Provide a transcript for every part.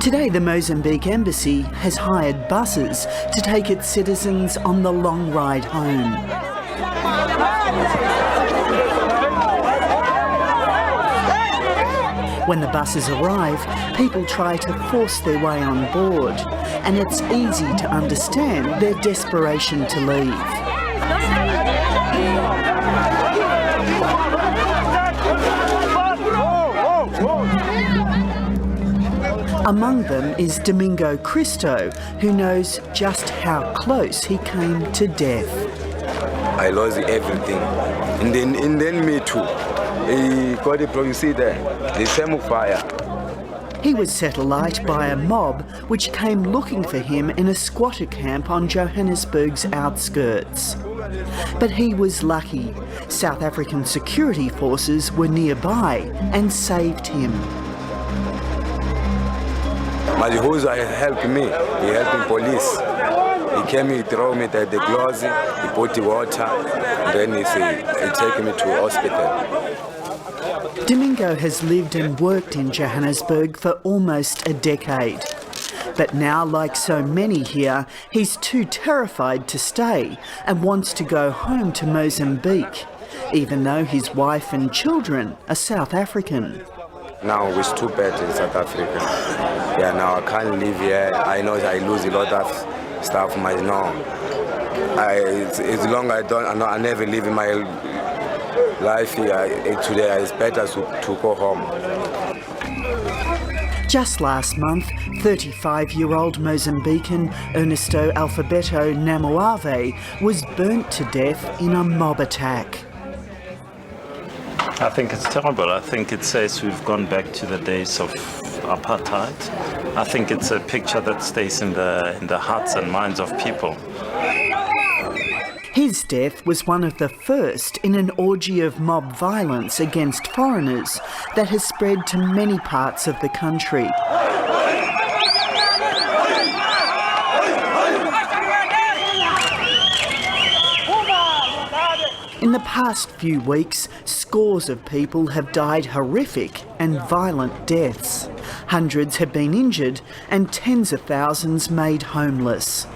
Today, the Mozambique Embassy has hired buses to take its citizens on the long ride home. When the buses arrive, people try to force their way on board, and it's easy to understand their desperation to leave. Among them is Domingo Cristo, who knows just how close he came to death. I lost everything, and then me too. He got a problem, you see there, the same fire. He was set alight by a mob which came looking for him in a squatter camp on Johannesburg's outskirts. But he was lucky. South African security forces were nearby and saved him. But the who's helped me, he helped the police. He came, he threw me the gloves, he put the water, and then he take me to hospital. Domingo has lived and worked in Johannesburg for almost a decade. But now, like so many here, he's too terrified to stay and wants to go home to Mozambique, even though his wife and children are South African. Now it's too bad in South Africa. Yeah, now I can't live here. I know I lose a lot of stuff. It's long I never live in my life here. Today it's better to go home. Just last month, 35-year-old Mozambican Ernesto Alfabeto Namoave was burnt to death in a mob attack. I think it's terrible. I think it says we've gone back to the days of apartheid. I think it's a picture that stays in the hearts and minds of people. His death was one of the first in an orgy of mob violence against foreigners that has spread to many parts of the country. In the past few weeks, scores of people have died horrific and violent deaths. Hundreds have been injured and tens of thousands made homeless.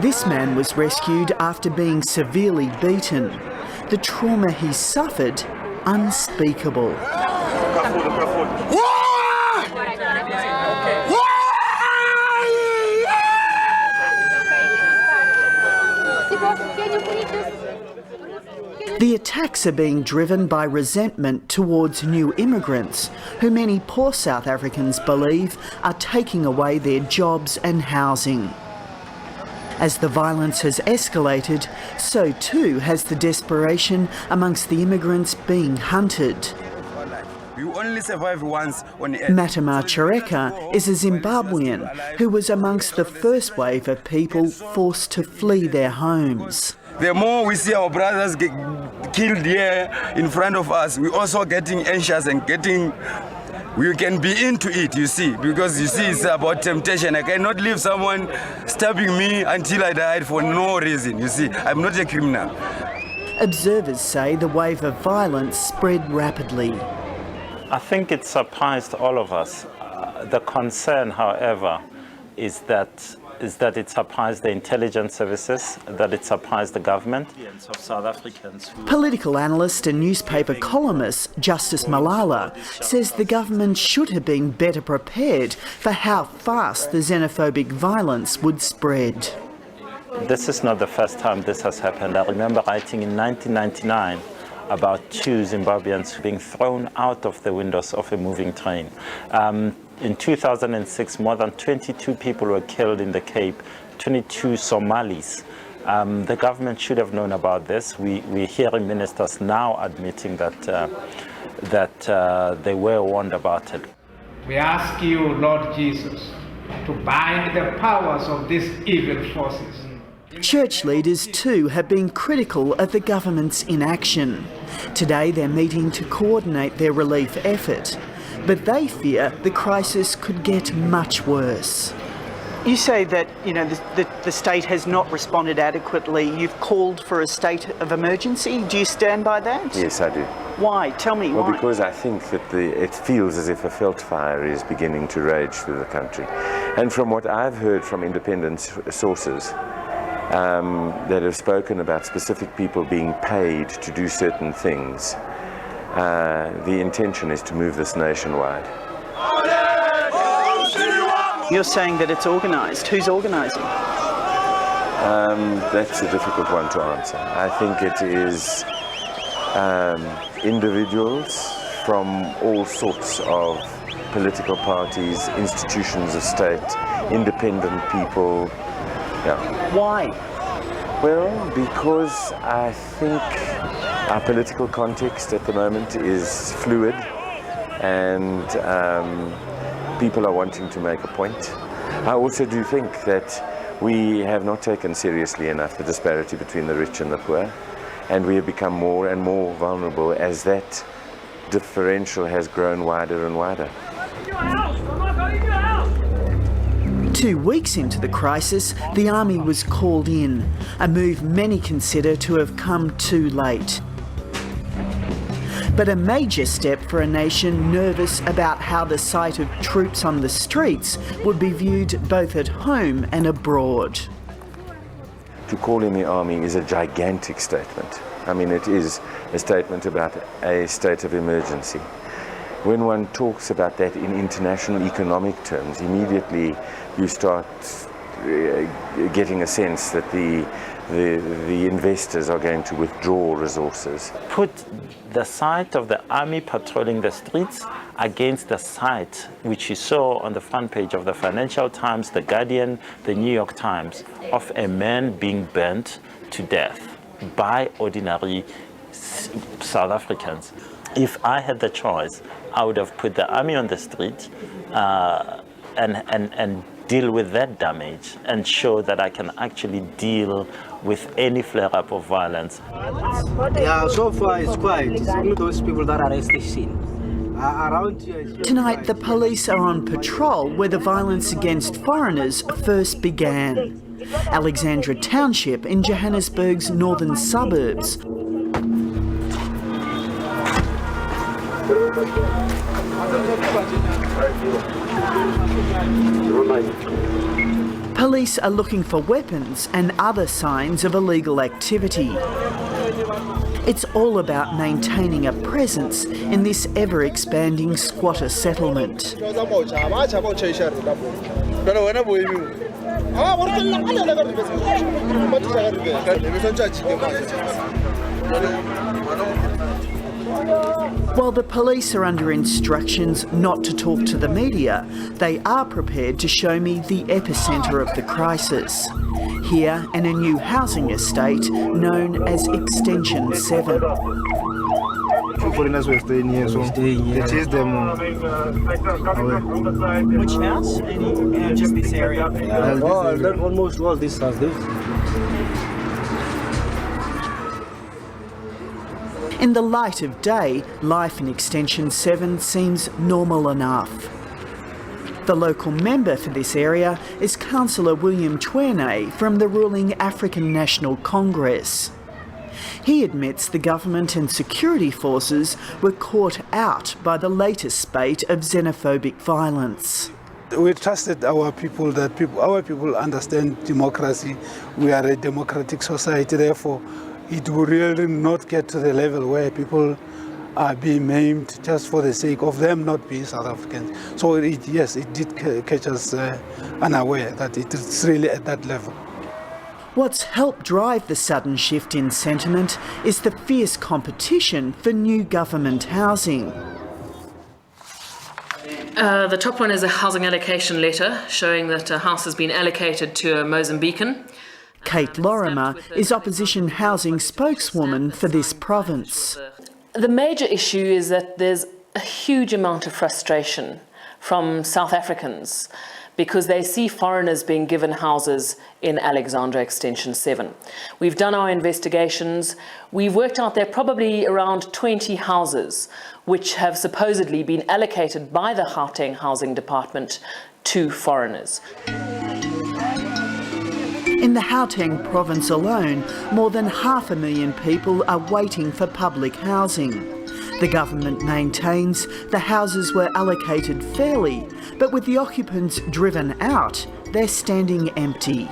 This man was rescued after being severely beaten. The trauma he suffered, unspeakable. The attacks are being driven by resentment towards new immigrants, who many poor South Africans believe are taking away their jobs and housing. As the violence has escalated, so too has the desperation amongst the immigrants being hunted. You only survive once on the earth. MATEMA CHAREKA is a Zimbabwean who was amongst the first wave of people forced to flee their homes. The more we see our brothers get killed here in front of us, we're also getting anxious and we can be into it, you see, because you see it's about temptation. I cannot leave someone stabbing me until I died for no reason, you see. I'm not a criminal. Observers say the wave of violence spread rapidly. I think it surprised all of us. The concern, however, is that it surprised the intelligence services, that it surprised the government. Of South Africans Political analyst and newspaper columnist Justice Malala says the government should have been better prepared for how fast the xenophobic violence would spread. This is not the first time this has happened. I remember writing in 1999 about 2 Zimbabweans being thrown out of the windows of a moving train. In 2006, more than 22 people were killed in the Cape, 22 Somalis. The government should have known about this. We're hearing ministers now admitting that they were warned about it. We ask you, Lord Jesus, to bind the powers of these evil forces. Church leaders too have been critical of the government's inaction. Today they're meeting to coordinate their relief effort, but they fear the crisis could get much worse. You say that, the state has not responded adequately. You've called for a state of emergency. Do you stand by that? Yes, I do. Why? Tell me Well, why. because I think that it feels as if a felt fire is beginning to rage through the country. And from what I've heard from independent sources that have spoken about specific people being paid to do certain things, the intention is to move this nationwide. You're saying that it's organised. Who's organising? That's a difficult one to answer. I think it is individuals from all sorts of political parties, institutions of state, independent people. Yeah. Why? Well, because I think our political context at the moment is fluid and people are wanting to make a point. I also do think that we have not taken seriously enough the disparity between the rich and the poor, and we have become more and more vulnerable as that differential has grown wider and wider. 2 weeks into the crisis, the army was called in, a move many consider to have come too late. But a major step for a nation nervous about how the sight of troops on the streets would be viewed both at home and abroad. To call in the army is a gigantic statement. I mean, it is a statement about a state of emergency. When one talks about that in international economic terms, immediately you start getting a sense that the investors are going to withdraw resources. Put the sight of the army patrolling the streets against the sight which you saw on the front page of the Financial Times, the Guardian, the New York Times, of a man being burnt to death by ordinary South Africans. If I had the choice, I would have put the army on the street and deal with that damage and show that I can actually deal with any flare-up of violence. Yeah, so far it's quiet. It's only those people that are seen. Around here is Tonight, the police are on patrol where the violence against foreigners first began. Alexandra Township in Johannesburg's northern suburbs. Police are looking for weapons and other signs of illegal activity. It's all about maintaining a presence in this ever-expanding squatter settlement. While the police are under instructions not to talk to the media, they are prepared to show me the epicentre of the crisis. Here in a new housing estate known as Extension 7. foreigners were staying here, so they chased them away. Which house? Just this area? That almost was this house. In the light of day, life in Extension 7 seems normal enough. The local member for this area is Councillor CHEUNE from the ruling African National Congress. He admits the government and security forces were caught out by the latest spate of xenophobic violence. We trusted our people, that our people understand democracy. We are a democratic society, therefore it will really not get to the level where people are being maimed just for the sake of them not being South Africans. So yes, it did catch us unaware that it is really at that level. What's helped drive the sudden shift in sentiment is the fierce competition for new government housing. The top one is a housing allocation letter showing that a house has been allocated to a Mozambican. Kate LORIMER is opposition housing spokeswoman for this province. The major issue is that there's a huge amount of frustration from South Africans because they see foreigners being given houses in Alexandra Extension 7. We've done our investigations. We've worked out there are probably around 20 houses which have supposedly been allocated by the Gauteng Housing Department to foreigners. In the Gauteng province alone, more than 500,000 people are waiting for public housing. The government maintains the houses were allocated fairly, but with the occupants driven out, they're standing empty.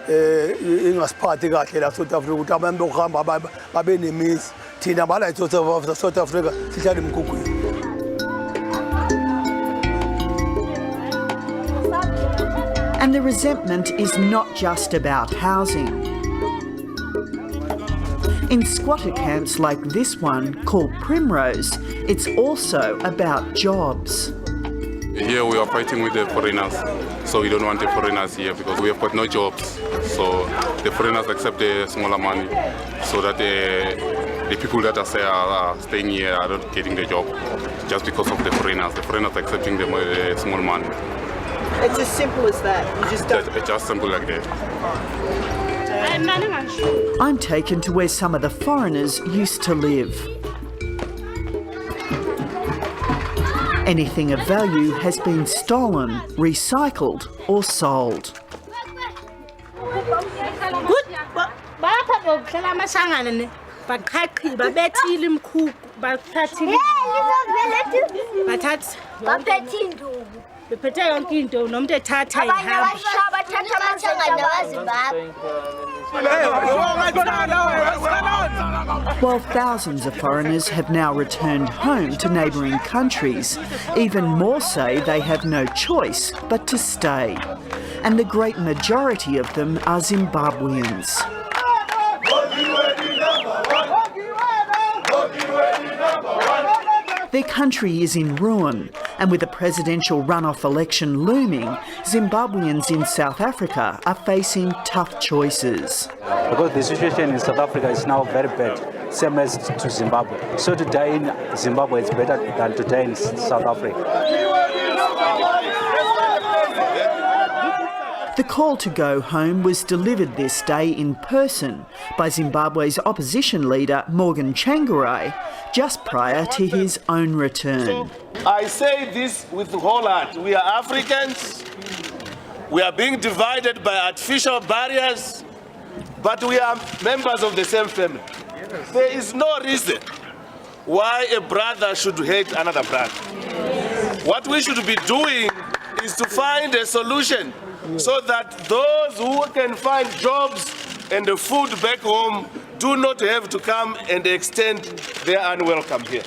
ingasiphathi kahle la South Africa ukuthi abantu bokuhamba babe nemizi thina bala South Africa sihlala emgugwini. And the resentment is not just about housing. In squatter camps like this one, called Primrose, it's also about jobs. Here we are fighting with the foreigners, so we don't want the foreigners here because we have got no jobs. So the foreigners accept the smaller money so that the people that are staying here are not getting the job just because of the foreigners. The foreigners accepting the small money. It's as simple as that. You just don't... It's just simple like that. I'm taken to where some of the foreigners used to live. Anything of value has been stolen, recycled or sold. While thousands of foreigners have now returned home to neighbouring countries, even more say they have no choice but to stay. And the great majority of them are Zimbabweans. Their country is in ruin, and with a presidential runoff election looming, Zimbabweans in South Africa are facing tough choices. Because the situation in South Africa is now very bad, same as to Zimbabwe. So to die in Zimbabwe is better than to die in South Africa. The call to go home was delivered this day in person by Zimbabwe's opposition leader Morgan Tsvangirai just prior to his own return. So I say this with the whole heart. We are Africans. We are being divided by artificial barriers, but we are members of the same family. There is no reason why a brother should hate another brother. What we should be doing is to find a solution so that those who can find jobs and the food back home do not have to come and extend their unwelcome here.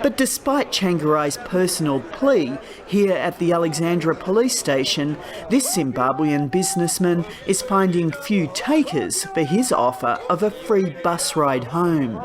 But despite Tsvangirai's personal plea here at the Alexandra police station, this Zimbabwean businessman is finding few takers for his offer of a free bus ride home.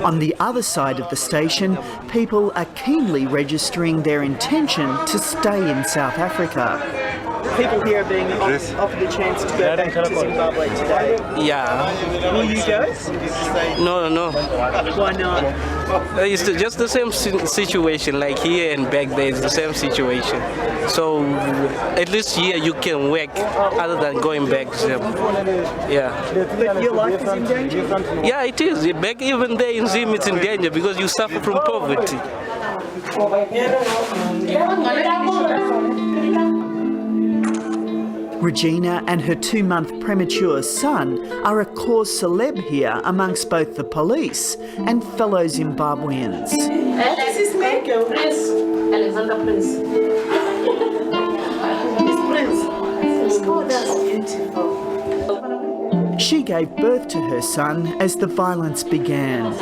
On the other side of the station, people are keenly registering their intention to stay in South Africa. People here are being offered the chance to go back to Zimbabwe today. Yeah. Will you go? No. Why not? It's just the same situation, like here and back there, it's the same situation. So at least here you can work other than going back. Yeah. But your life is in danger? Yeah, it is. Back even there in Zim, it's in danger because you suffer from poverty. Regina and her 2-month premature son are a cause célèbre here amongst both the police and fellow Zimbabweans. This is me, Prince. Alexander Prince. It's Prince. Oh, that's beautiful. She gave birth to her son as the violence began.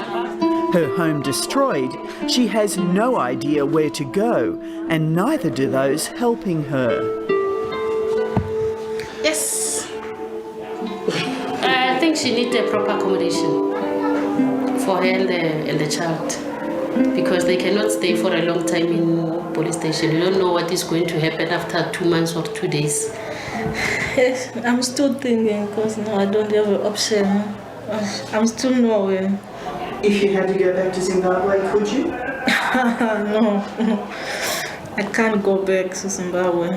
Her home destroyed, she has no idea where to go, and neither do those helping her. Yes. I think she needs a proper accommodation for her and the child, because they cannot stay for a long time in police station. You don't know what is going to happen after 2 months or 2 days. Yes, I'm still thinking because no, I don't have an option. I'm still nowhere. If you had to go back to Zimbabwe, could you? No, I can't go back to Zimbabwe.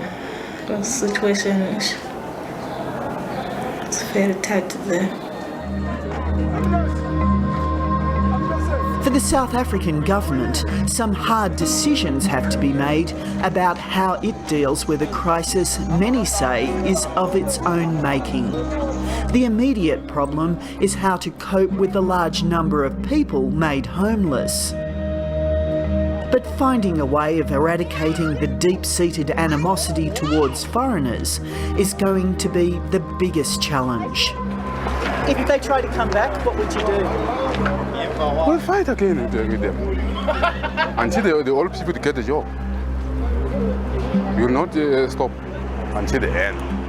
The situation is very tight there. For the South African government, some hard decisions have to be made about how it deals with a crisis many say is of its own making. The immediate problem is how to cope with the large number of people made homeless. But finding a way of eradicating the deep-seated animosity towards foreigners is going to be the biggest challenge. If they try to come back, what would you do? We'll fight again with them until the old people get a job. We will not stop until the end.